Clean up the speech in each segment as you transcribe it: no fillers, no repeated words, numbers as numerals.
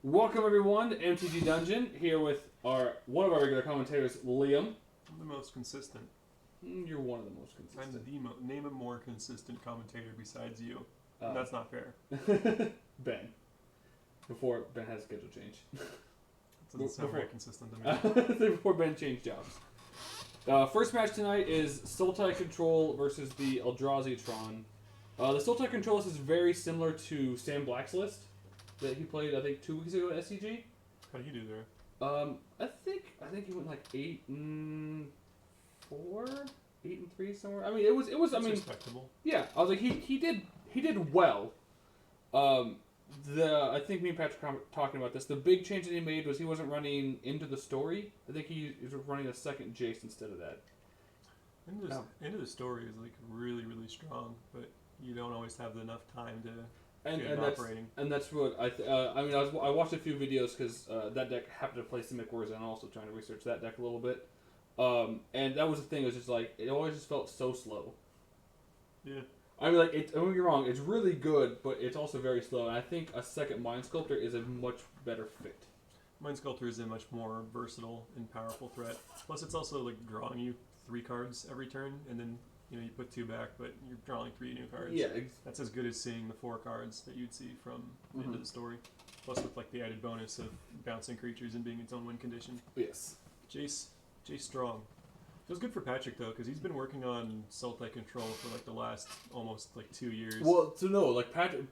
Welcome everyone to MTG Dungeon, here with one of our regular commentators, Liam. I'm the most consistent. You're one of the most consistent. I'm the name a more consistent commentator besides you. That's not fair. Ben. Before Ben had a schedule change. That doesn't sound very consistent to me. Before Ben changed jobs. First match tonight is Sultai Control versus the Eldrazi Tron. The Sultai Control is very similar to Sam Black's list that he played, I think, 2 weeks ago at SCG. How do you do there? I think he went like 8-4, 8-3 somewhere. I mean, it was. That's I mean, respectable. Yeah, I was like, he did well. I think me and Patrick were talking about this. The big change that he made was he wasn't running into the story. I think he was running a second Jace instead of that. Into the story is like really, really strong, but you don't always have enough time to. And that's what I watched a few videos because that deck happened to play Simic Wars, and I'm also trying to research that deck a little bit. And that was the thing. It was just like it always just felt so slow. Yeah. I mean, like, don't get me wrong. It's really good, but it's also very slow. And I think a second Mind Sculptor is a much better fit. Mind Sculptor is a much more versatile and powerful threat. Plus, it's also like drawing you 3 cards every turn, and then you put 2 back, but you're drawing 3 new cards. Yeah, that's as good as seeing the 4 cards that you'd see from into the story. Plus, with like the added bonus of bouncing creatures and being its own win condition. Yes. Jace Strong. Feels good for Patrick though, because he's been working on Sultai Control for like the last almost like 2 years. Well, so no, like Patrick,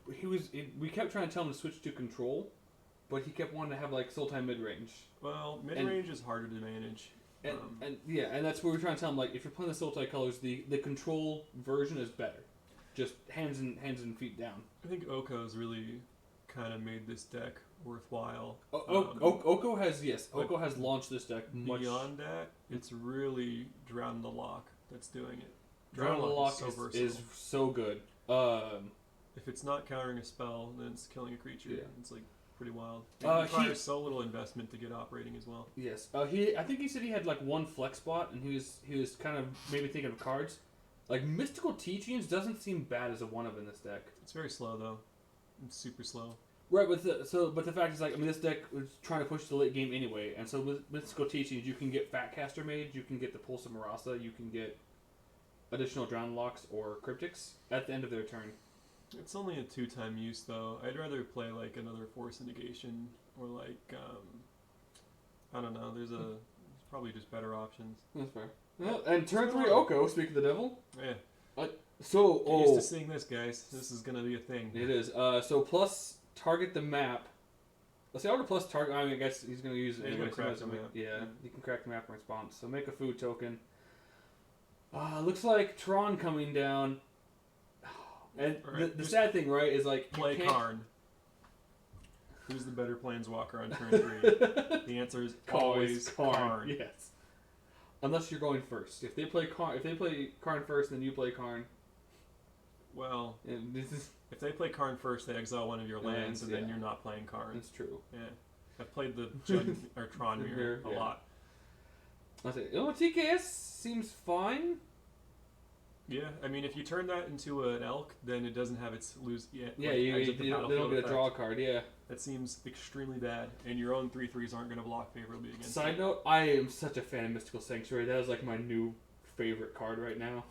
we kept trying to tell him to switch to Control, but he kept wanting to have like Sultai mid range. Well, mid range is harder to manage. And that's where we're trying to tell him, like, if you're playing the Sultai colors, the Control version is better. Just hands and feet down. I think Oko's really kind of made this deck worthwhile. Oko has launched this deck much. Beyond that, it's really Drown the Lock that's doing it. Drown the Lock is so good. If it's not countering a spell, then it's killing a creature. Yeah. It's like pretty wild. It requires so little investment to get operating as well. Yes. I think he said he had like 1 flex spot, and he was kind of maybe thinking of cards. Like Mystical Teachings doesn't seem bad as a 1-of in this deck. It's very slow though. It's super slow. Right, but the fact is, like, I mean, this deck was trying to push the late game anyway, and so with Mystical Teachings, you can get Fatcaster Mage, you can get the Pulse of Marasa, you can get additional Drown Locks or Cryptics at the end of their turn. It's only a 2-time use though. I'd rather play like another Force Negation or like I don't know. There's probably just better options. That's fair. Well, and turn 3 Oko. Speak of the devil. Yeah. Get used to seeing this, guys. This is gonna be a thing. It is. So plus target the map. Let's say I'll plus target. I mean, I guess he's gonna use it anyway. Yeah, you can crack the map in response. So make a food token. Looks like Tron coming down. And right. the sad thing, right, is like play Karn. Who's the better planeswalker on turn 3? The answer is always Karn. Yes. Unless you're going first. If they play Karn first, then you play Karn. Well, if they play Karn first, they exile one of your lands, and then you're not playing Karn. That's true. Yeah, I've played the Tron mirror a lot. I say, TKS seems fine. Yeah, I mean, if you turn that into an elk, then it doesn't have its lose yet. Yeah, they don't get a draw card. Yeah, that seems extremely bad, and your own 3/3s aren't going to block favorably against. Side note: I am such a fan of Mystical Sanctuary. That is like my new favorite card right now.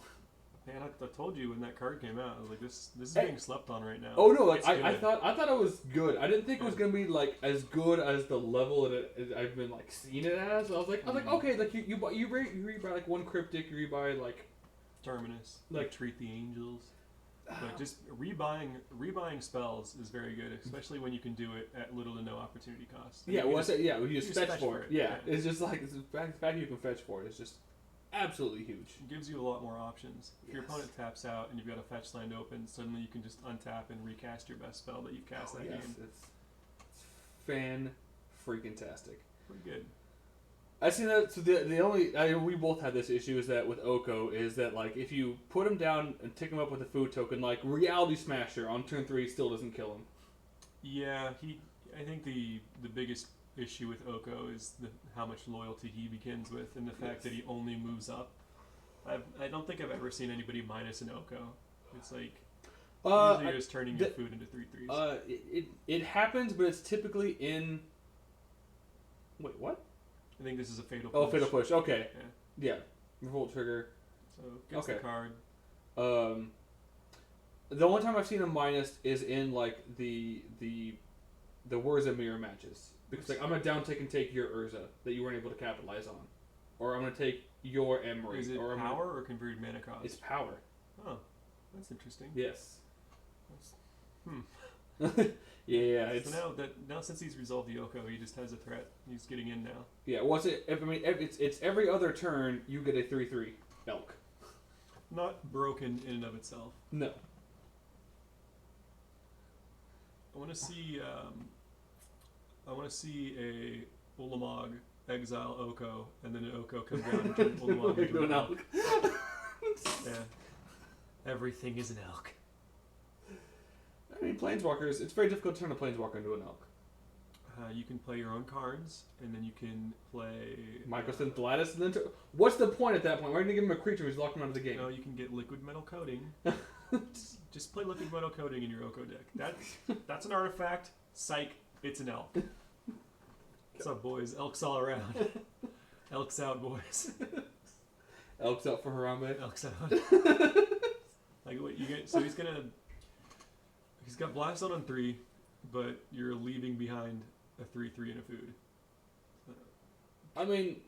Man, I told you when that card came out, I was like, this is being slept on right now. Oh no, like I thought it was good. I didn't think it was gonna be like as good as the level that I've been like seeing it as. I was like, okay, like you rebuy like 1 Cryptic, you rebuy like. Terminus, like Treat the Angels. Like just rebuying spells is very good, especially when you can do it at little to no opportunity cost. Yeah, you just fetch for it. Yeah, it's just like the fact you can fetch for it is just absolutely huge. It gives you a lot more options. If your opponent taps out and you've got a fetch land open, suddenly you can just untap and recast your best spell that you've cast that game. It's fan-freaking-tastic. Pretty good. I see that. So we both had this issue is that with Oko is that like if you put him down and tick him up with a food token, like Reality Smasher on turn 3 still doesn't kill him. Yeah, I think the biggest issue with Oko is how much loyalty he begins with, and the fact that he only moves up. I don't think I've ever seen anybody minus an Oko. It's like Usually you're just turning your food into 3/3s. It happens, but it's typically in. Wait, what? I think this is a fatal push. Oh, fatal push. Okay. Yeah. Revolt trigger. So gets the card. The only time I've seen a minus is in like the Urza mirror matches, because like I'm gonna down take and take your Urza that you weren't able to capitalize on, or I'm gonna take your Emery. Is it or power or converted mana cost? It's power. Oh, that's interesting. Yes. That's, yeah. It's, so now since he's resolved the Oko, he just has a threat. He's getting in now. Yeah. What's it? It's every other turn you get a 3/3 elk. Not broken in and of itself. No. I want to see a Ulamog exile Oko, and then an Oko comes down and turns Ulamog into an elk. Yeah. Everything is an elk. I mean, planeswalkers. It's very difficult to turn a planeswalker into an elk. You can play your own cards, and then you can play Microsynth Lattice, and then what's the point at that point? We're gonna give him a creature who's locked him out of the game. No, you can get liquid metal coating. Just play liquid metal coating in your Oko deck. That's an artifact. Psych, it's an elk. What's up, boys? Elks all around. Elks out, boys. Elks out for Harambe. Elks out. Like what you get? So he's got Blast Out on 3, but you're leaving behind a 3/3 and a food. I mean,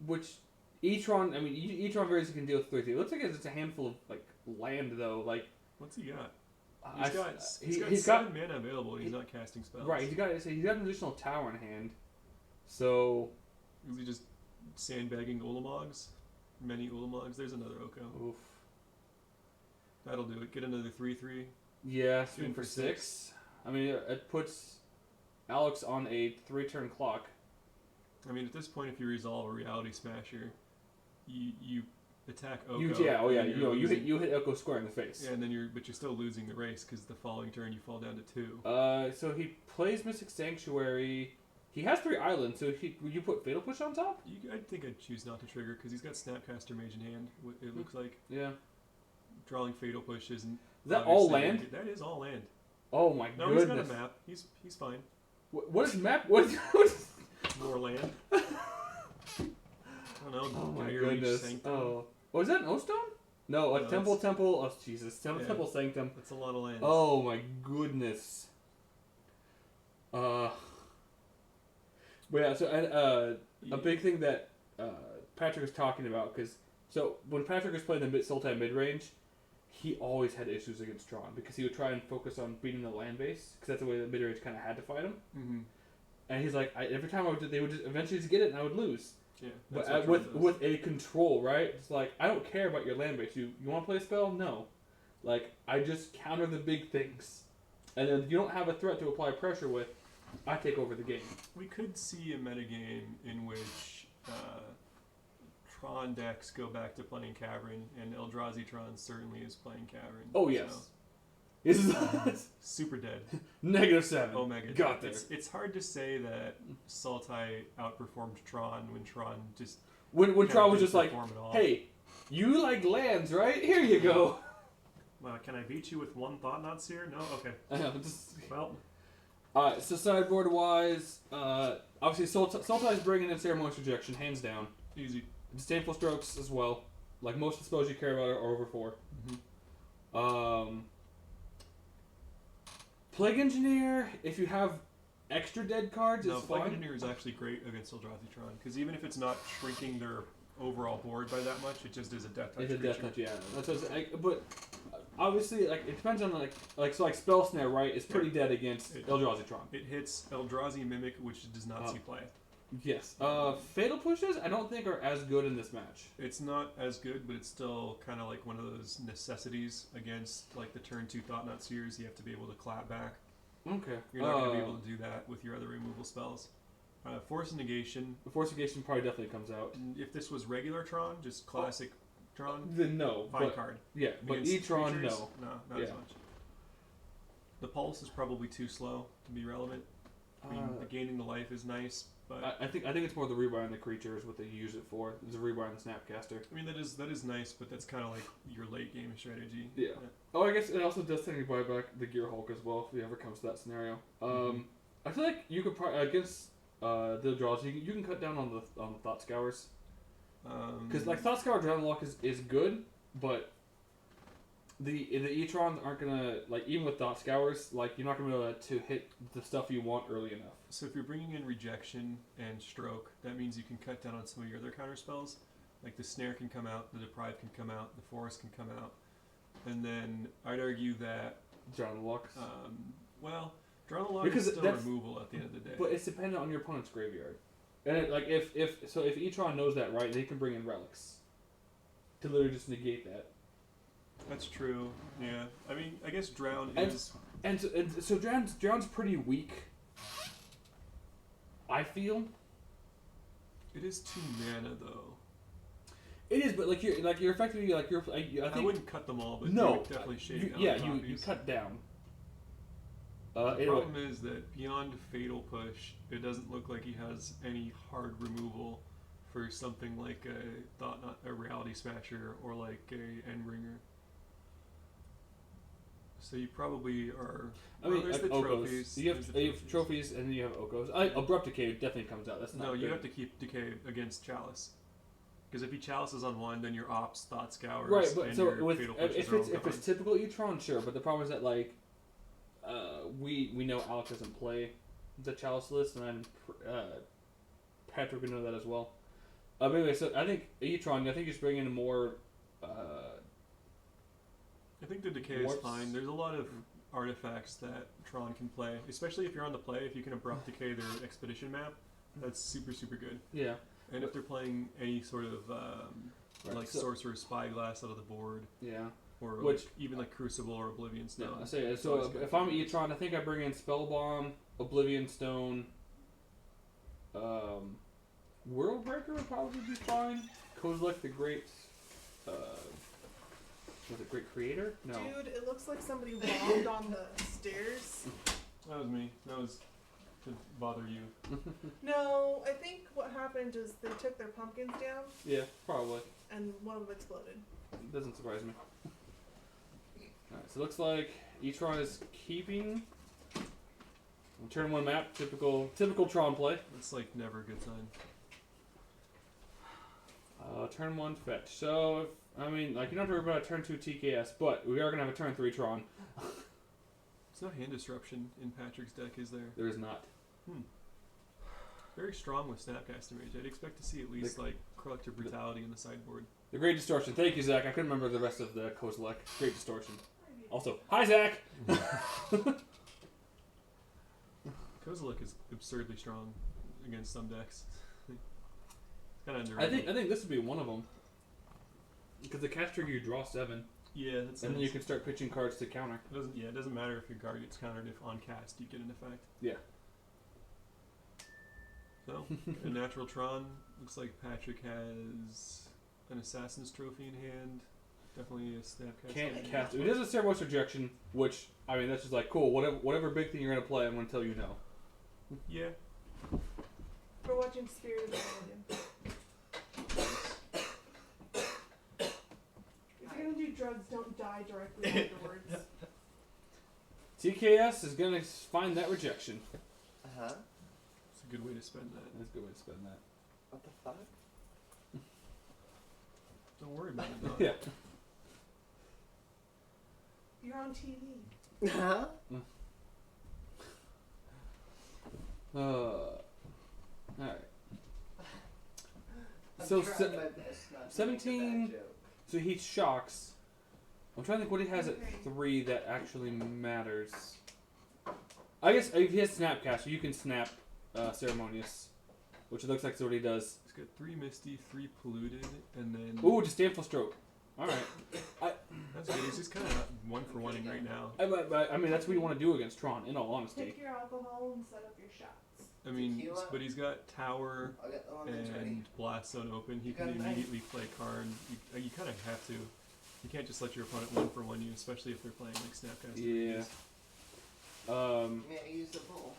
which e-tron variants can deal with 3/3. It looks like it's a handful of like land though. Like, what's he got? He's got 7 mana available. And he's not casting spells. Right. He's got an additional tower in hand. So is he just sandbagging Ulamogs? Many Ulamogs. There's another Oko. Oof. That'll do it. Get another 3/3. Yeah, swing for 6. I mean, it puts Alex on a 3-turn clock. I mean, at this point, if you resolve a Reality Smasher, you attack Oko. You hit Oko square in the face. Yeah, and then you're still losing the race because the following turn you fall down to 2. So he plays Mystic Sanctuary. He has 3 islands, so would you put Fatal Push on top? I think I'd choose not to trigger because he's got Snapcaster Mage in hand. It looks like. Yeah. Drawing Fatal Push isn't. Is that all land? That is all land. Oh my no, goodness. No, he's got a map. He's fine. What is map? What? More land. I don't know. Oh my goodness. Oh. Was that an O-Stone? No, a Temple. Oh Jesus. Temple Sanctum. That's a lot of land. Oh my goodness. But yeah, so a big thing that Patrick was talking about, because when Patrick was playing the Sultai mid-range, he always had issues against Tron because he would try and focus on beating the land base because that's the way the mid-range kind of had to fight him. Mm-hmm. And he's like, every time they would just eventually just get it and I would lose. Yeah, but with a control, right? It's like, I don't care about your land base. You want to play a spell? No. Like, I just counter the big things. And then you don't have a threat to apply pressure with. I take over the game. We could see a metagame in which Tron decks go back to playing Cavern, and Eldrazi Tron certainly is playing Cavern. Oh, yes. So. This is super dead. -7. Omega. Got there. It's hard to say that Sultai outperformed Tron when Tron just... When Tron was just like, hey, you like lands, right? Here you go. Can I beat you with 1 Thought-Knot Seer? No? Okay. Well... So sideboard-wise, obviously Sultai is bringing in Ceremonious Rejection, hands down. Easy. Disdainful Strokes as well. Like, most of the spells you care about are over 4. Mm-hmm. Plague Engineer, if you have extra dead cards, is fine. Plague Engineer is actually great against Eldrazi Tron, because even if it's not shrinking their overall board by that much, it just is a death touch. It's a death touch, yeah. But obviously, like, it depends on so Spell Snare, right? Is pretty dead against Eldrazi Tron. It hits Eldrazi Mimic, which does not see play. Yes. Fatal Pushes, I don't think are as good in this match. It's not as good, but it's still kind of like one of those necessities against like the turn 2 Thought-Knot Seers. You have to be able to clap back. Okay. You're not going to be able to do that with your other removal spells. Force Negation. The Force Negation probably definitely comes out. If this was regular Tron, just classic Tron, then no. Fine card. Yeah, but E-Tron, no. No, not as much. The Pulse is probably too slow to be relevant. I mean, the gaining the life is nice, But I think it's more the rebind the creature is what they use it for. It's a rebind the Snapcaster. I mean, that is nice, but that's kind of like your late game strategy. Yeah. Oh, I guess it also does technically buy back the Gear Hulk as well if it ever comes to that scenario. I feel like you could probably against the draws you can cut down on the Thought Scours. Because like Thought Scour Drown Lock is good, but the E-Trons aren't gonna, like, even with Thought Scours, like, you're not gonna be able to hit the stuff you want early enough. So if you're bringing in Rejection and Stroke, that means you can cut down on some of your other counter spells. Like the Snare can come out, the Deprive can come out, the Forest can come out, and then I'd argue that Drown Locks. Well, Drown Lock is still removal at the end of the day. But it's dependent on your opponent's graveyard. And if E-Tron knows that, right, they can bring in relics to literally just negate that. That's true. Yeah. I mean, I guess Drown is... And so Drown's pretty weak, I feel. It is 2 mana, though. It is, but you're effectively, I think... I wouldn't cut them all, but no, you would definitely shave down you cut down. The problem is that beyond Fatal Push, it doesn't look like he has any hard removal for something like a Reality Smasher or like a Endbringer. So you probably are. There's the trophies. You have trophies, and then you have Okos. Abrupt Decay definitely comes out. That's not. No, good. You have to keep Decay against Chalice. Because if he Chalices on one, then your Ops, Thought Scours, right? But and so your Fatal Pushes if it's typical E-Tron, sure. But the problem is that we know Alex doesn't play the Chalice list, and Patrick would know that as well. But anyway, so I think E-Tron. I think you just bring in more. I think the Decay is fine. There's a lot of artifacts that Tron can play, especially if you're on the play. If you can Abrupt Decay their Expedition map, that's super, super good. Yeah. And if they're playing any sort of Sorcerer's Spyglass out of the board, yeah, or even like Crucible or Oblivion Stone. Yeah, I say so. If I'm E-Tron, I think I bring in Spellbomb, Oblivion Stone, Worldbreaker would probably be fine. Kozilek the Great. Was it Great Creator? No. Dude, it looks like somebody bombed on the stairs. That was me. That was to bother you. No, I think what happened is they took their pumpkins down. Yeah, probably. And one of them exploded. It doesn't surprise me. Alright, so it looks like E-Tron is keeping. Turn 1 map, typical Tron play. It's like never a good sign. Turn 1 fetch. So, you don't have to worry about a turn 2 TKS, but we are going to have a turn 3 Tron. There's no hand disruption in Patrick's deck, is there? There is not. Very strong with Snapcaster Mage. I'd expect to see at least Collective Brutality in the sideboard. The Great Distortion. Thank you, Zach. I couldn't remember the rest of the Kozilek. Great Distortion. Also, hi, Zach! Kozilek is absurdly strong against some decks. Kind of underrated. I think this would be one of them. Because the cast trigger, you draw 7. Yeah, that's and nice. then you can start pitching cards to counter. It doesn't matter if your card gets countered. If on cast, you get an effect. Yeah. So, a natural Tron. Looks like Patrick has an Assassin's Trophy in hand. Definitely a Snapcaster. Can't cast it. It is a Cerberus Rejection, which, that's just cool. Whatever big thing you're going to play, I'm going to tell you no. Yeah. For watching Spirit of the Dragon. If you're going to do drugs, don't die directly afterwards. TKS is going to find that rejection. Uh-huh. It's a good way to spend that. That's a good way to spend that. What the fuck? Don't worry about it, dog. Yeah. You're on TV. Huh? Alright. I'm So, trying my best not to 17 make a bad joke. So he shocks. I'm trying to think what he has at 3 that actually matters. I guess if he has Snapcaster, you can snap Ceremonious, which it looks like that's what he does. He's got 3 Misty, 3 Polluted, and then... Ooh, Disdainful Stroke. Alright. That's good. He's just kind of 1-for-1ing right now. That's what you want to do against Tron, in all honesty. Take your alcohol and set up your shots. I mean, Tequila? but he's got Tower I'll get the one that's ready. and Blast Zone open. He can got a knife? immediately play Karn. You kind of have to. You can't just let your opponent 1-for-1 you, especially if they're playing like Snapcaster. Yeah. May I use the bowl?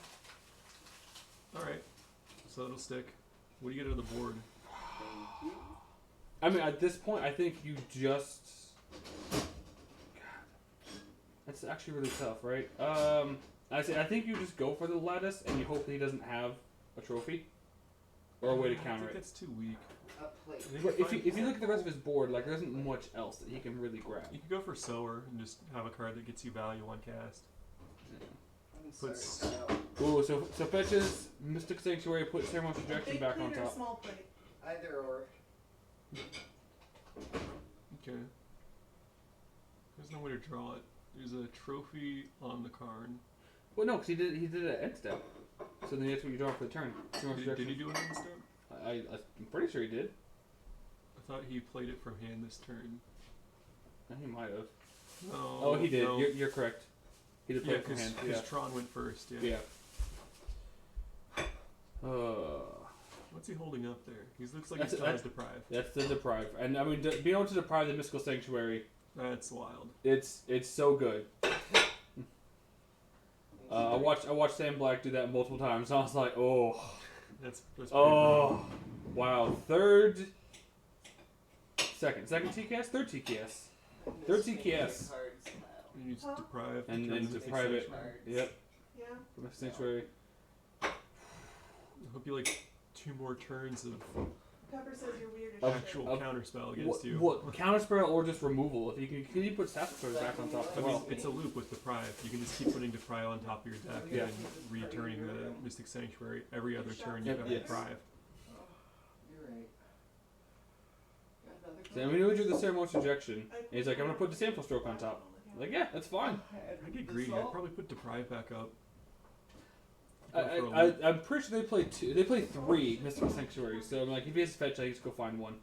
Alright. So it'll stick. What do you get out of the board? Thank you. I mean, at this point, I think you just. God, that's actually really tough, right? I think you just go for the lattice and you hope that he doesn't have a trophy or a way to I counter think it. that's too weak. A plate. I think But if if you look at the rest of his board, like there isn't much else that he can really grab. you could go for Sower and just have a card that gets you value on cast. I'm Puts- sorry. No. Ooh, so fetches Mystic Sanctuary, put Ceremonial Projection Big back plate on or top. small plate? Either or. Okay. There's no way to draw it. There's a trophy on the card. Well, no, because he did it at end step. So then that's what you draw for the turn. Ceremonial Did he Projection. do it in step? I'm pretty sure he did. I thought he played it from hand this turn. He might have. No. Oh, he did. No. You're correct. He did play Yeah, it from hand. because Yeah. Tron went first. Yeah. Yeah. What's he holding up there? He looks like That's- he's that's- deprived. That's the deprive, and I mean being able to deprive the Mystical Sanctuary, That's wild. it's so good. I watched Sam Black do that multiple times. I was like, oh, That's pretty oh, wow. Second TKS, third TKS, third TKS, brutal. You just Huh? deprive. and turns then into deprive it. sanctuary. Yep, Yeah. from the Sanctuary. I hope you like 2 more turns of Pepper says you're weird as Of- shit. actual of- counterspell against you. What counterspell or just removal? If you can you put Sacrifice back on top I as mean, well? it's a loop with deprive. You can just keep putting deprive on top of your deck Yeah. and returning the Mystic Sanctuary every other turn. You Yep, have yes. deprive. You're right. Got another So then we do the Ceremonial Projection, and he's like, I'm gonna put the Sample Stroke on top. Like, yeah, that's fine. I get greedy. I'd probably put deprive back up. Go for a loop. I'm pretty sure they play 2. They play 3 Mystical Sanctuaries. So I'm like, if he has to fetch, I just go find one.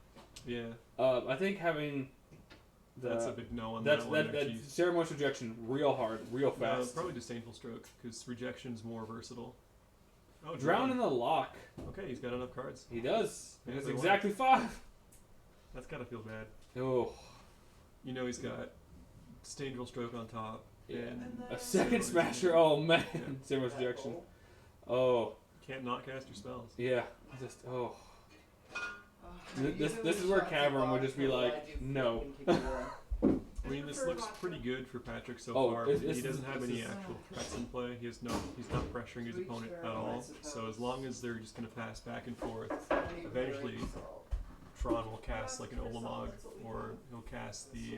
Yeah, I think having that's a the big no on that's that one. that actually. Ceremonial Rejection real hard, real No, fast. probably Disdainful Stroke because rejection's more versatile. Oh, Drown in the Lock. Okay, he's got enough cards. He does. Yeah, That's they won. exactly 5. That's gotta feel bad. Oh, You know he's got Disdainful Stroke on top Yeah. and And a then- second Smasher. Oh man, Yeah. Ceremonial Rejection. Oh can't not cast your spells. yeah, just oh. This is where Cavern would just be like, no. I mean, this looks pretty good for Patrick so Oh, far. it's- He it's- doesn't have this any is- actual threats in play. He's not pressuring his opponent at all. So as long as they're just gonna pass back and forth, eventually Tron will cast like an Olamog, or he'll cast the.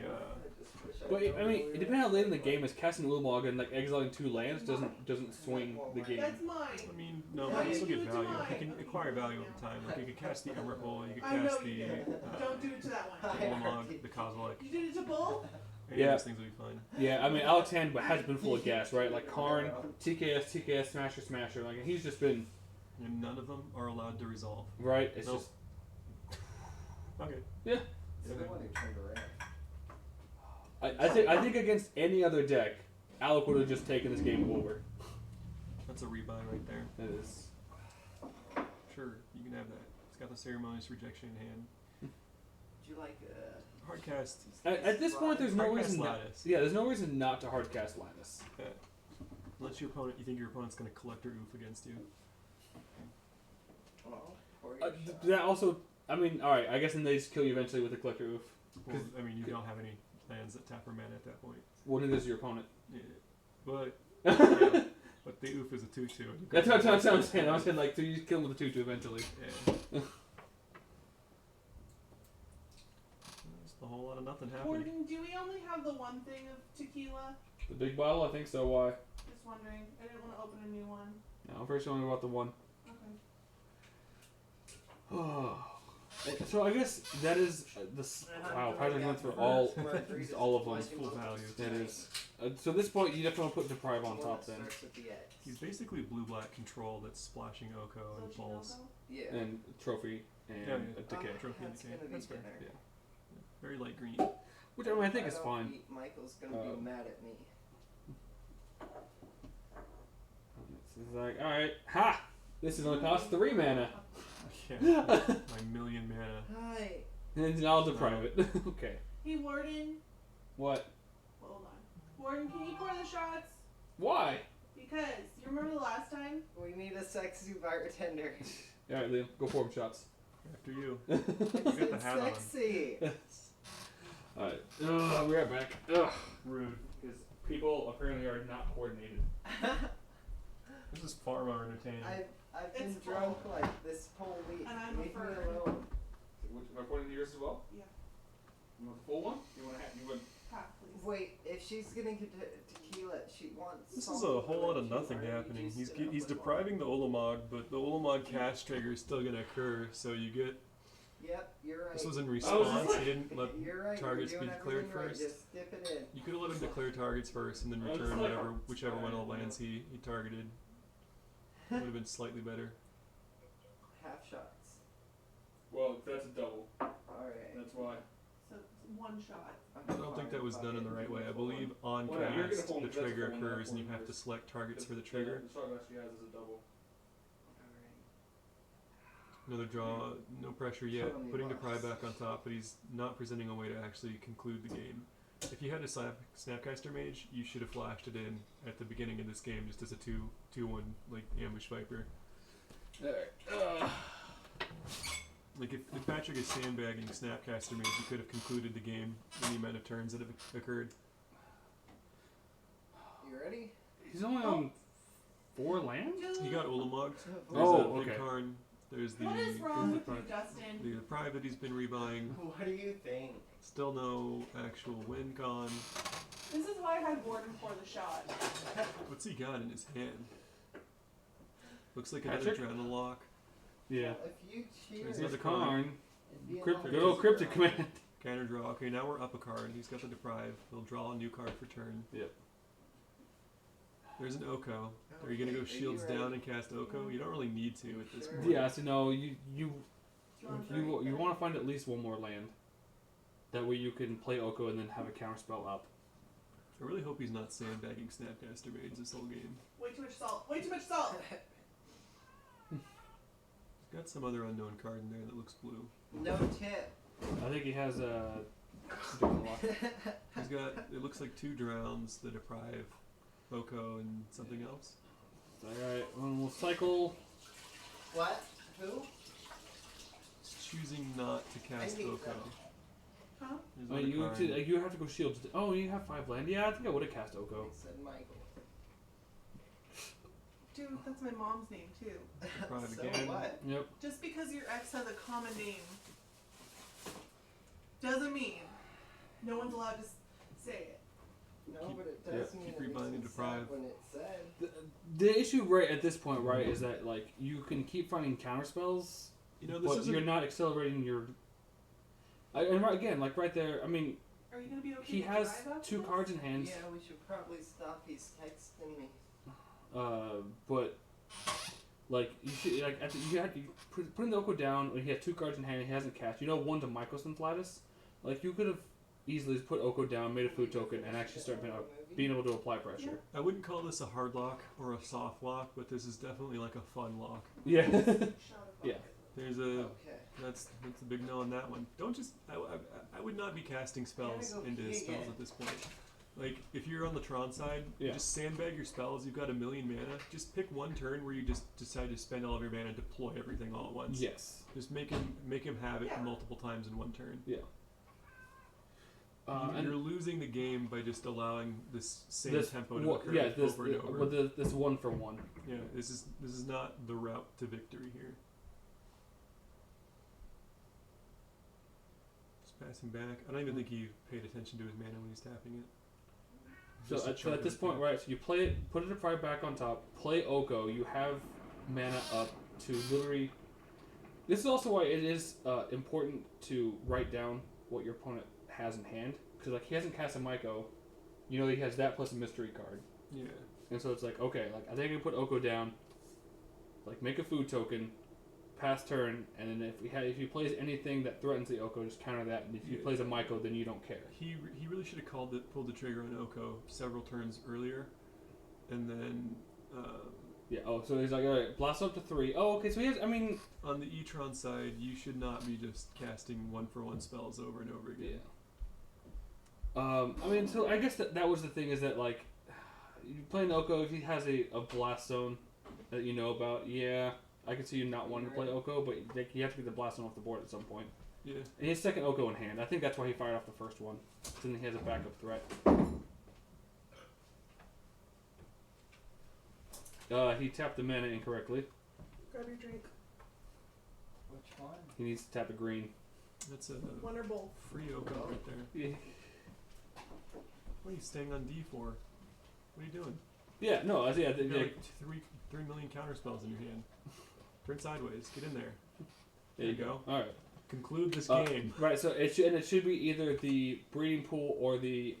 But I mean, depending how late in the game is, casting Ulamog and like exiling 2 lands doesn't swing the game. That's mine. I mean, no, Yeah, but you still you get do it value. tonight. You can acquire value over time. Like you could cast the Emrakul, you could I know cast you the did. Don't do it to that one. Olamog, the Kozilek. You did it to Bull? Any of Yeah. those things will be fine. Yeah, I mean, Alex Hand has been full of gas, right? Like Karn, TKS, Smasher. Like he's just been And none of them are allowed to resolve. right. It's Nope. just Okay. yeah. You're the one who turned around. I think against any other deck, Alec would have just taken this game over. That's a rebuy right there. It is. Sure, you can have that. It's got the ceremonious rejection in hand. Would you like Hardcast. At this point, there's no Hardcast reason. Lattice. Yeah, there's no reason not to hardcast Lattice. Unless your opponent, you think your opponent's going to collect your oof against you. well, or your shot. That also, I mean, all right. I guess then they just kill you eventually with a Collector Oof. Well, I mean, you don't have any lands that tap for mana at that point. Well, neither does your opponent. Yeah. But yeah, but the oof is a 2/2. That's what I'm saying. I'm saying like, so you kill him with a 2/2 eventually. Yeah. There's a whole lot of nothing happening. Gordon, do we only have the one thing of tequila? The big bottle, I think so. Why? Just wondering. I didn't want to open a new one. No, I'm pretty sure only about the one. Okay. So I guess that is wow. Patrick went through all of them. It's full value. It is. So at this point, you definitely want to put Deprive on top then, He's basically blue-black control that's splashing Oko and Pulse. Yeah. and Trophy and Yeah, a Decay, Trophy and That's Decay. gonna be That's fair. dinner. Yeah. Very light green. which I mean I think is don't fine. eat, Michael's gonna be mad at me. It's like all right, ha! This is gonna cost 3 mana, Yeah. My million mana. Hi. and I'll Deprive it. Okay. Hey, Warden. What? Hold on. Warden, can you pour the shots? Why? Because you remember the last time? We need a sexy bartender. All right, Liam, go 4 shots. After you. You got the hat on. Sexy. All right. I'll be right back. Ugh, rude. Because people apparently are not coordinated. This is far more entertaining. I've been It's drunk like this whole week. And I'm Leave me preferred. alone. Am I pointing to yours as well? Yeah. You want the full one? You want to have? You want? Half, please. Wait, if she's getting tequila, she wants. This salt is a whole lot of with it. nothing Why are you happening. He's juicing it up he's with depriving the water? Ulamog, but the Ulamog cast trigger is still going to occur. So you get. Yep, you're right. This was in response. He didn't let You're right. targets you're be doing declared everything right. first. Just dip it in. You could have let him declare targets first and then Oh, return it's like whichever one of the lands he targeted. Would have been slightly better. Half shots. Well, that's a double. Alright. That's why. So it's 1 shot. I don't think that was done in the right way. I believe on Well, you're gonna cast pull- the that's a trigger full one, occurs and you full have to one. select targets for the trigger. The shot actually has as a double. Another draw, no pressure Show yet. him the Putting the pry box. back on top, but he's not presenting a way to actually conclude the game. If you had a Snapcaster Mage, you should have flashed it in at the beginning of this game just as a 2/1 like ambush viper. Like if Patrick is sandbagging Snapcaster Mage, you could have concluded the game in the amount of turns that have occurred. You ready? He's only on 4 lands. He got Ulamog. There's Oh, a big okay. Karn. There's the What is wrong with you, the- Dustin? the Pride that he's been rebuying. What do you think? Still no actual win con. This is why I had Warden for the shot. What's he got in his hand? Looks like another Patrick? Drown Lock. Yeah. If you cheer, There's There's a another Karn. it'd be a Cryptic. lot Good old easier Cryptic on- Command. Counter draw. Okay, now we're up a card. He's got the Deprive. He'll draw a new card for turn. Yep. There's an Oko. Are you gonna Okay, go are shields you down ready? and cast Oko? You don't really need to at this Sure. point. Yeah. So no, you Very want to find at least 1 more land. That way you can play Oko and then have a counter spell up. I really hope he's not sandbagging Snapcaster Mage this whole game. Way too much salt. Way too much salt. He's got some other unknown card in there that looks blue. No tip. I think he has a. Different lock. He's got, it looks like 2 Drowns, the Deprive, Oko, and something else. Alright, well, we'll cycle. What? Who? Choosing not to cast I hate Oko. that. Huh? There's Oh, another card. you have to go shields. Oh, you have 5 land. Yeah, I think I would have cast Oko. I said Michael. Dude, that's my mom's name too. Deprive So again. what? Yep. Just because your ex has a common name doesn't mean no one's allowed to say it. No, Keep- but it yeah, does mean keep it makes rebuying me the sad Deprive. when it said. The issue right at this point, right, is that like you can keep finding counter spells, You know, this but isn't you're not accelerating your. And right, again, like right there, I mean, Are you gonna be okay? he to has drive after 2 this? cards in hand, Yeah, we should probably stop. He's texting me. but like you should like you have to putting the Oko down when he has 2 cards in hand and he hasn't cast. You know, 1 to Mycosynth Lattice. Like you could have easily put Oko down, made a food token, and actually start being able to apply pressure. I wouldn't call this a hard lock or a soft lock, but this is definitely like a fun lock. Yeah. Shot of Yeah. There's a Okay. that's a big no on that one. Don't just I would not be casting spells Gotta go into pee spells again. at this point. Like if you're on the Tron side, Yeah. just sandbag your spells. You've got 1,000,000 mana. Just pick one turn where you just decide to spend all of your mana and deploy everything all at once. Yes. Just make him have it Yeah. multiple times in one turn. Yeah. And You're losing the game by just allowing this same this tempo to wa- occur yeah, this over and over. with this 1 for 1. Yeah, this is not the route to victory here. Just passing back. I don't even think he paid attention to his mana when he's tapping it. So Just a at chunk this of point, it. right? So you play it, put it a Deprive back on top, play Oko. You have mana up to literally. This is also why it is important to write down what your opponent has in hand, because like he hasn't cast a Myco, you know he has that plus a mystery card, Yeah. and so it's like okay, like I think I can put Oko down, like make a food token, pass turn, and then if he plays anything that threatens the Oko, just counter that, and if he Yeah. plays a Myco, then you don't care. He really should have pulled the trigger on Oko several turns earlier, and then Yeah. Oh, so he's like, all right, blast up to 3. Oh, okay. So he has. I mean, on the E-Tron side, you should not be just casting 1-for-1 spells over and over again. yeah. I mean, so I guess that was the thing is that like, you playing Oko if he has a blast zone that you know about, yeah, I could see you not wanting to play Oko, but you have to get the blast one off the board at some point. Yeah. And he has second Oko in hand. I think that's why he fired off the first one. Then he has a backup threat. He tapped the mana incorrectly. Grab your drink. Which one? He needs to tap a green. That's a Wonder Bowl. free Oko right there. Yeah. What are you staying on D for? What are you doing? Yeah, no, You got like 3 million counter spells in your hand. Turn sideways. Get in there. There you go. All right. Conclude this game. Right. So it should be either the breeding pool or the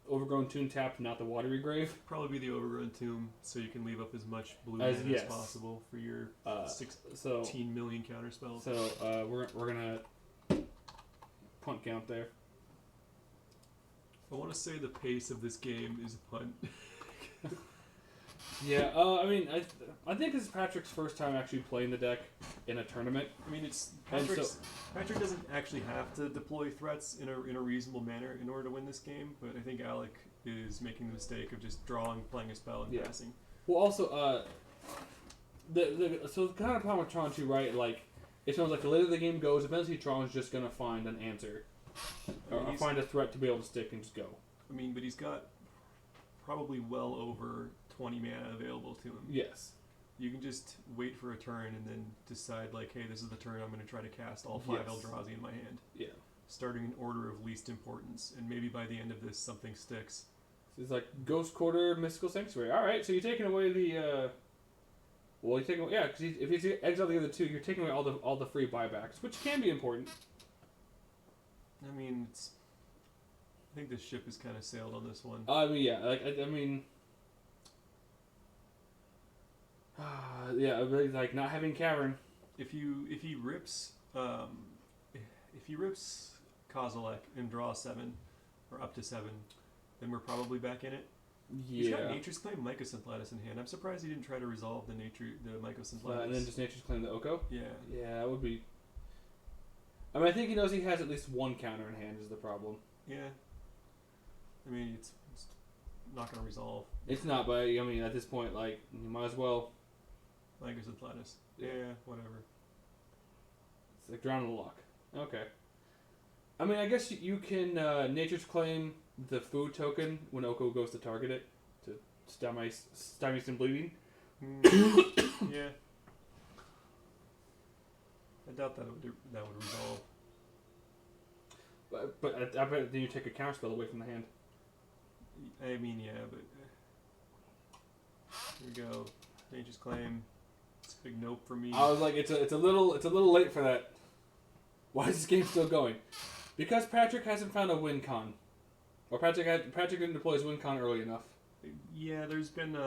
overgrown tomb tap, not the watery grave. Probably be the overgrown tomb, so you can leave up as much blue As- mana yes. as possible for your 16 So million counter spells. we're gonna punt count there. I want to say the pace of this game is a punt. Yeah. I mean, I think this is Patrick's first time actually playing the deck in a tournament. I mean, it's And Patrick doesn't actually have to deploy threats in a reasonable manner in order to win this game, but I think Alec is making the mistake of just playing a spell, and passing. Well, also, so kind of problem with Tron too, right? Like, it sounds like the later the game goes, eventually Tron's just gonna find an answer, or find a threat to be able to stick and just go. I mean, but he's got probably well over 20 mana available to him. Yes. You can just wait for a turn and then decide, like, hey, this is the turn I'm going to try to cast all 5 Yes. Eldrazi in my hand. Yeah. Starting in order of least importance, and maybe by the end of this, something sticks. So it's like Ghost Quarter, Mystical Sanctuary. All right, so you're taking away the. Well, you're taking away, because if you exile the other two, you're taking away all the free buybacks, which can be important. I mean, I think the ship has kind of sailed on this one. I mean, yeah, like I mean. Yeah, really, like not having Cavern. If he rips Kozilek and draws 7 or up to 7, then we're probably back in it. He's got Nature's Claim, Mycosynth Lattice in hand. I'm surprised he didn't try to resolve the Mycosynth Lattice. And then just Nature's Claim the Oko. Yeah. Yeah, that would be. I mean, I think he knows he has at least one counter in hand is the problem. Yeah. I mean, it's not going to resolve. It's not, but I mean, at this point, like, you might as well. Mycosynth Lattice. Yeah, whatever. It's like Drown in the Lock. Okay. I mean, I guess you can Nature's Claim the food token when Oko goes to target it to stymie some bleeding. Yeah. I doubt that would resolve. But I bet then you take a counterspell away from the hand. I mean, yeah, but here we go. Nature's Claim. It's a big nope for me. I was like, it's a little late for that. Why is this game still going? Because Patrick hasn't found a win con, or Patrick didn't deploy his win con early enough. Yeah, there's been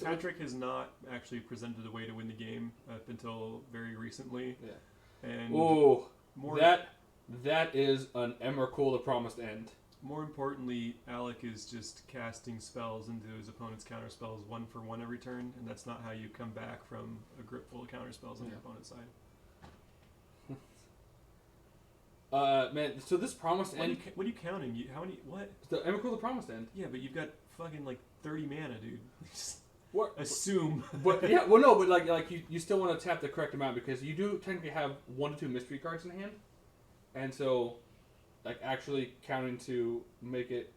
Patrick has not actually presented a way to win the game up until very recently. Yeah. And that is an Emrakul the Promised End. More importantly, Alec is just casting spells into his opponent's counter spells 1 for 1 every turn, and that's not how you come back from a grip full of counter spells on your opponent's side. Man, so this Promised End. What are you counting? How many? What? The Emrakul the Promised End. Yeah, but you've got fucking like 30 mana, dude. What? Assume. But yeah, well, no, but like you still want to tap the correct amount because you do technically have 1 to 2 mystery cards in hand, and so like actually counting to make it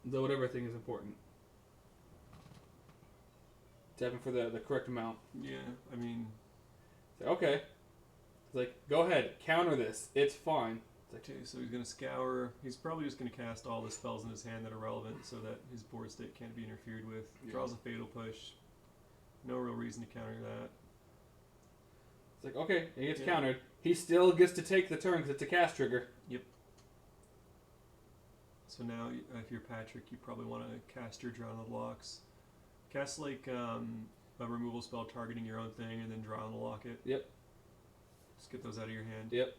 the whatever thing is important. Tapping for the correct amount. Yeah, I mean. Okay. It's like, go ahead, counter this. It's fine. It's like, Okay, so he's going to scour. He's probably just going to cast all the spells in his hand that are relevant so that his board state can't be interfered with. Yeah. Draws a Fatal Push. No real reason to counter that. it's like okay, he gets countered. He still gets to take the turn because it's a cast trigger. Yep. So now, if you're Patrick, you probably want to cast your Draw on the Locks. Cast like a removal spell targeting your own thing and then Draw on the Lock it. Yep. Just get those out of your hand. Yep.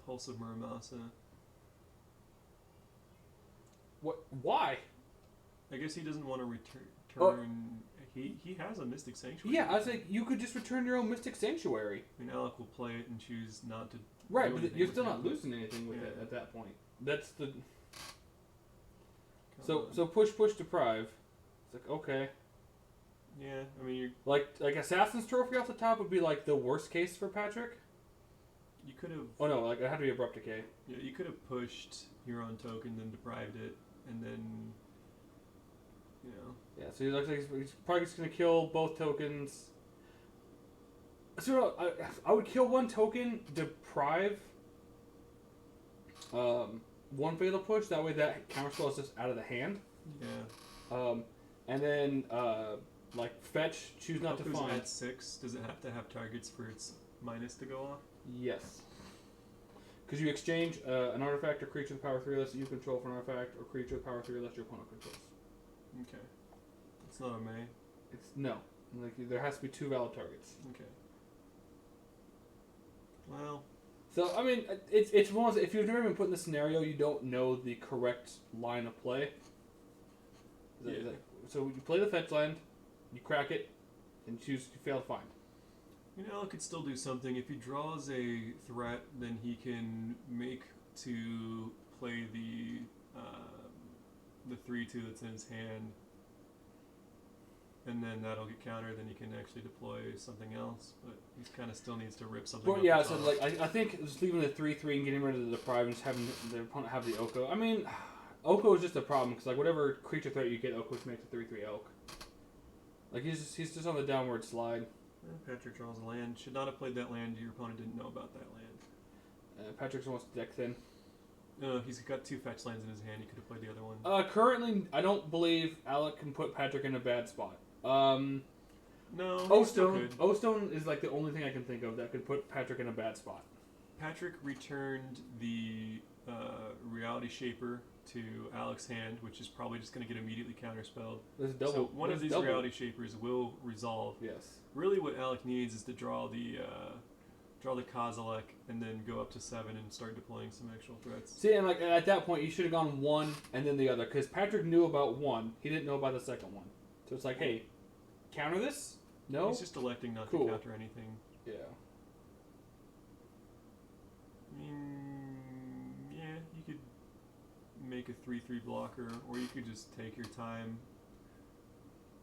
Pulse of Muramasa. What? Why? I guess he doesn't want to return. Oh. He has a Mystic Sanctuary. Yeah, I was like, you could just return your own Mystic Sanctuary. I mean, Alec will play it and choose not to. Right, do but anything you're with still it, not but- losing anything with Yeah. it at that point. That's the. So push deprive. It's like, okay. Yeah, I mean, you're... Like Assassin's Trophy off the top would be like the worst case for Patrick. You could have... Oh no, like it had to be Abrupt Decay. Yeah, you could have pushed your own token, then deprived it, and then... You know... Yeah, so he looks like he's probably just going to kill both tokens. So I would kill one token, deprive one Fatal Push, that way that counterspell is just out of the hand. Yeah. And then, like, fetch, choose not to Oku's find. at 6, does it have to have targets for its minus to go off? Yes. Because you exchange an artifact or creature with power 3 less that you control for an artifact, or creature with power 3 less your opponent controls. Okay. It's not a May. It's no. Like there has to be 2 valid targets. Okay. Well. So I mean, it's one of those, if you've never been put in this scenario, you don't know the correct line of play. Yeah. So you play the fetch land, you crack it, and choose you fail to find. You know, could still do something. If he draws a threat, then he can make to play the 3/2 that's in his hand, and then that'll get countered. Then he can actually deploy something else. But he kind of still needs to rip something. But yeah, so like I think just leaving the 3/3 and getting rid of the deprive and just having the opponent have the Oko. I mean, Oko is just a problem because like whatever creature threat you get, Oko makes a 3/3 elk. Like he's just on the downward slide. Patrick draws a land. Should not have played that land. Your opponent didn't know about that land. Patrick wants to deck thin. No, he's got 2 fetch lands in his hand. He could have played the other one. Currently, I don't believe Alec can put Patrick in a bad spot. No. O-Stone is like the only thing I can think of that could put Patrick in a bad spot. Patrick returned the Reality Shaper to Alec's hand, which is probably just going to get immediately counterspelled. There's double. So one of these double. Reality Shapers will resolve. Yes. Really, what Alec needs is to draw the Kozilek and then go up to 7 and start deploying some actual threats. See, and like at that point, you should have gone one and then the other, because Patrick knew about one, he didn't know about the second one. So it's like, hey, counter this? No. He's just electing not Cool. to counter anything. Yeah. I mean, yeah, you could make a 3/3 blocker, or you could just take your time,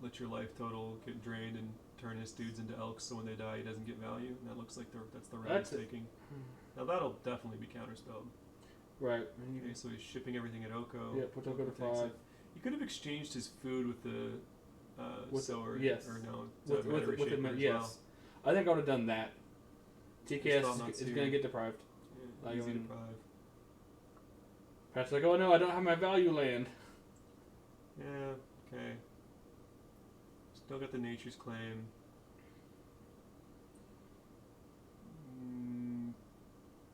let your life total get drained, and turn his dudes into elks, so when they die, he doesn't get value. And that looks like that's the route he's taking. Now that'll definitely be counterspelled. Right. Okay, so he's shipping everything at Oko. Yeah, put Oko to takes 5. it. You could have exchanged his food with the sword. yes. Or no, With Shaper as yes. well. I think I would have done that. TKS is to. going to get deprived. Yeah, Like, easy I mean, deprive. Patrick's like, oh no, I don't have my value land. Yeah, okay. Still got the Nature's Claim.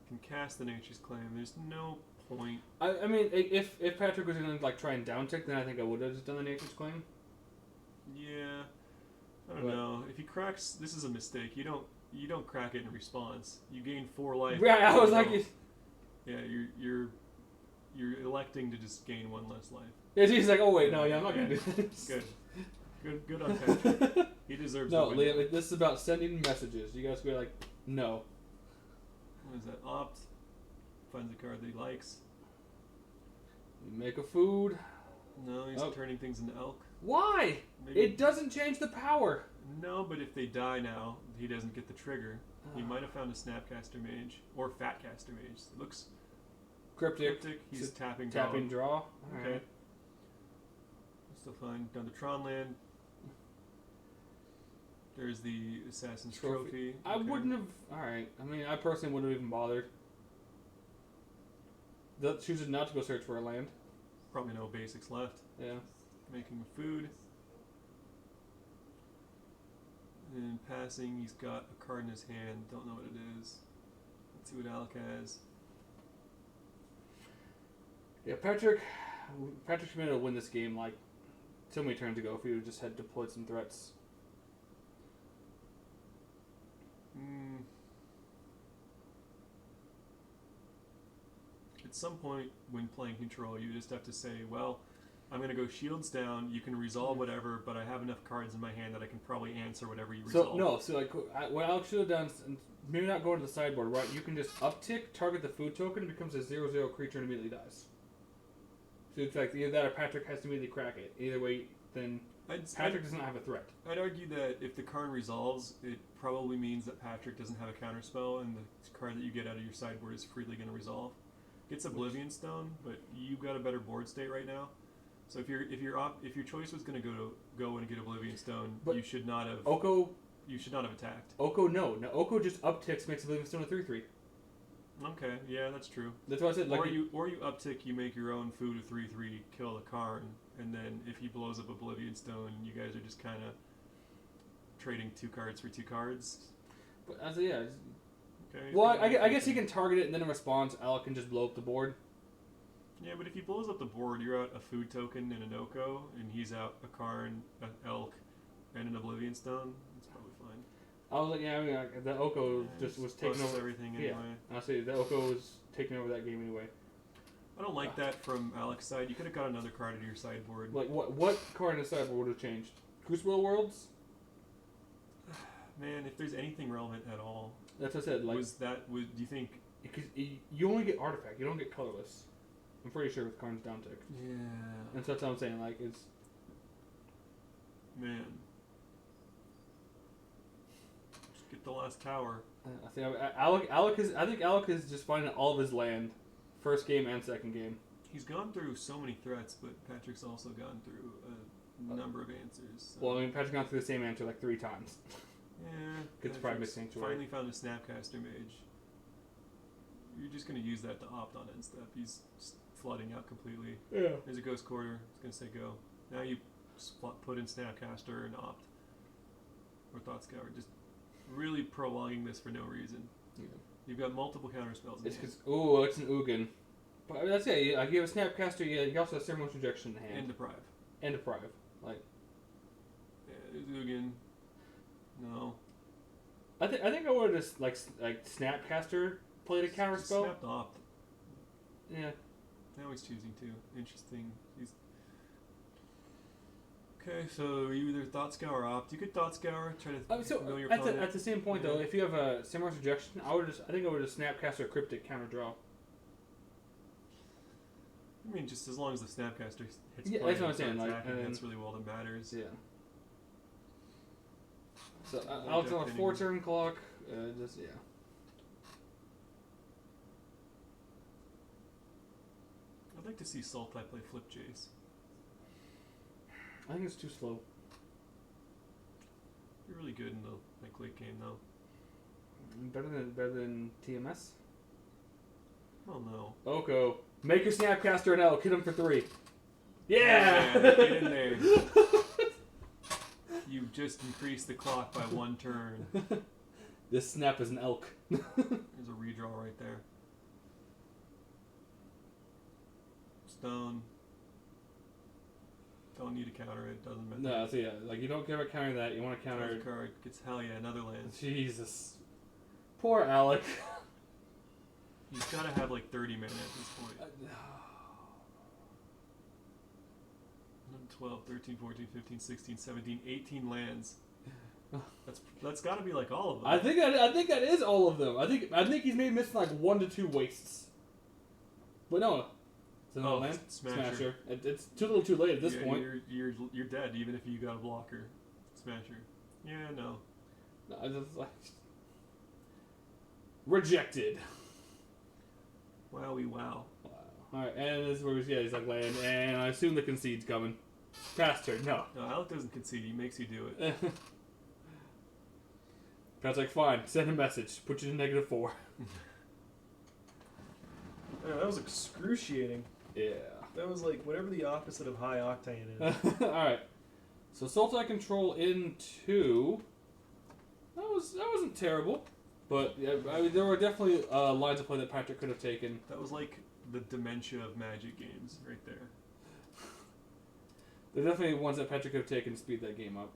Can cast the Nature's Claim. There's no point. I mean, if Patrick was going to like try and downtick, then I think I would have just done the Nature's Claim. Yeah, I don't know. If he cracks, this is a mistake. You don't crack it in response. You gain 4 life. Right, I was like, yeah, you're electing to just gain 1 less life. yeah, he's like, oh wait, no, yeah, I'm not going to do this. Good on Patrick. He deserves. No, to win. Liam, this is about sending messages. You guys be like, no. What is that? Opt. Finds a card that he likes. You make a food. No, he's turning things into elk. Why? Maybe. It doesn't change the power. No, but if they die now, he doesn't get the trigger. He might have found a Snapcaster Mage or Fatcaster Mage. It looks Cryptic. He's tapping draw. Okay. Right. Still fine. Down the Tron land. There's the Assassin's Trophy. Okay. I wouldn't have. Alright. I mean, I personally wouldn't have even bothered. Choosing not to go search for a land. Probably no basics left. Yeah. Making food. And passing, he's got a card in his hand. Don't know what it is. Let's see what Alec has. Yeah, Patrick's been able to win this game like so many turns ago if he just had deployed some threats. At some point when playing control, you just have to say, well, I'm going to go shields down, you can resolve whatever, but I have enough cards in my hand that I can probably answer whatever you resolve. So like what Alex should have done, maybe not go to the sideboard, right? You can just uptick, target the food token, it becomes a 0/0 creature and immediately dies. So it's like either that or Patrick has to immediately crack it. Either way, then Patrick does not have a threat. I'd argue that if the Karn resolves, it probably means that Patrick doesn't have a counterspell, and the card that you get out of your sideboard is freely going to resolve. Gets Oblivion Stone, but you've got a better board state right now. So if your choice was going to go and get Oblivion Stone, but you should not have. You should not have attacked. Oko, no. No, Oko just upticks, makes Oblivion Stone a 3/3. Okay, yeah, that's true. That's what I said. Like or you uptick, you make your own food a 3/3, kill the Karn, and then if he blows up Oblivion Stone, you guys are just kind of trading 2 cards for 2 cards. But as yeah. Okay. Well, I guess he can target it, and then in response, Alec can just blow up the board. Yeah, but if he blows up the board, you're out a food token and an Oko, and he's out a Karn, an Elk, and an Oblivion Stone. That's probably fine. I was like, yeah, I mean, like, the Oko just was taking over everything anyway. Yeah, honestly, the Oko was taking over that game anyway. I don't like that from Alec's side. You could have got another card in your sideboard. Like what card in the sideboard would have changed? Crucible Worlds? Man, if there's anything relevant at all, that's what I said. Like, do you think? Because you only get artifact, you don't get colorless. I'm pretty sure with Karn's down tick. Yeah. And so that's what I'm saying. Like it's. Man. Just get the last tower. I think Alec is just finding all of his land, first game and second game. He's gone through so many threats, but Patrick's also gone through a number of answers. So. Well, I mean, Patrick's gone through the same answer like 3 times. Yeah. Gets Private Sanctuary. Finally found a Snapcaster Mage. You're just going to use that to opt on end step. He's just flooding out completely. Yeah. There's a Ghost Quarter. It's going to say go. Now you put in Snapcaster and opt. Or Thought Scour. Just really prolonging this for no reason. Yeah. You've got multiple counterspells. It's because it's an Ugin. But that's it. I gave a Snapcaster. You also have Ceremonial Rejection in hand. And Deprive. Like. Yeah, there's Ugin. No. I think I would have just like Snapcaster played a counterspell. Snapped opt. Yeah. Now he's choosing to. Interesting. Okay, so you either Thought Scour or opt. You could Thought Scour, try to know your opponent. At the same point though, if you have a Ceremonial Rejection, I think I would just Snapcaster Cryptic counter draw. I mean, just as long as the Snapcaster hits play, that's what I'm saying. Like, that's really all that matters. Yeah. So Alex on a 4-turn clock. Just yeah. I'd like to see Sultai play Flip Jace. I think it's too slow. You're really good in the late game though. Better than TMS. Oh no. Oko, make your Snapcaster an Elk. Hit him for 3. Yeah. Get in there. You just increased the clock by 1 turn. This snap is an Elk. There's a redraw right there. Stone. Don't need to counter it. Doesn't matter. No, so yeah, like you don't care about countering that. You want to counter. Card gets hell yeah, another land. Jesus. Poor Alec. He's got to have like 30 mana at this point. 12, 13, 14, 15, 16, 17, 18 lands. That's got to be like all of them. I think that is all of them. I think he's maybe missing like 1 to 2 wastes. But no. It's another land. Smasher. It's too little too late at this point. You're dead even if you got a blocker. Smasher. Yeah, no. No, I just like rejected. Wowie wow. Alright, and this is where he's like land, and I assume the concede's coming. Past turn, no. No, Alec doesn't concede, he makes you do it. Pat's like, fine, send a message, put you to -4. Yeah, that was excruciating. Yeah. That was like whatever the opposite of high octane is. Alright. So Sultai control in 2. That wasn't terrible. But yeah, I mean, there were definitely lines of play that Patrick could have taken. That was like the dementia of Magic games right there. There are definitely ones that Patrick could have taken to speed that game up.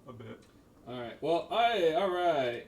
A bit. Alright. Well, alright.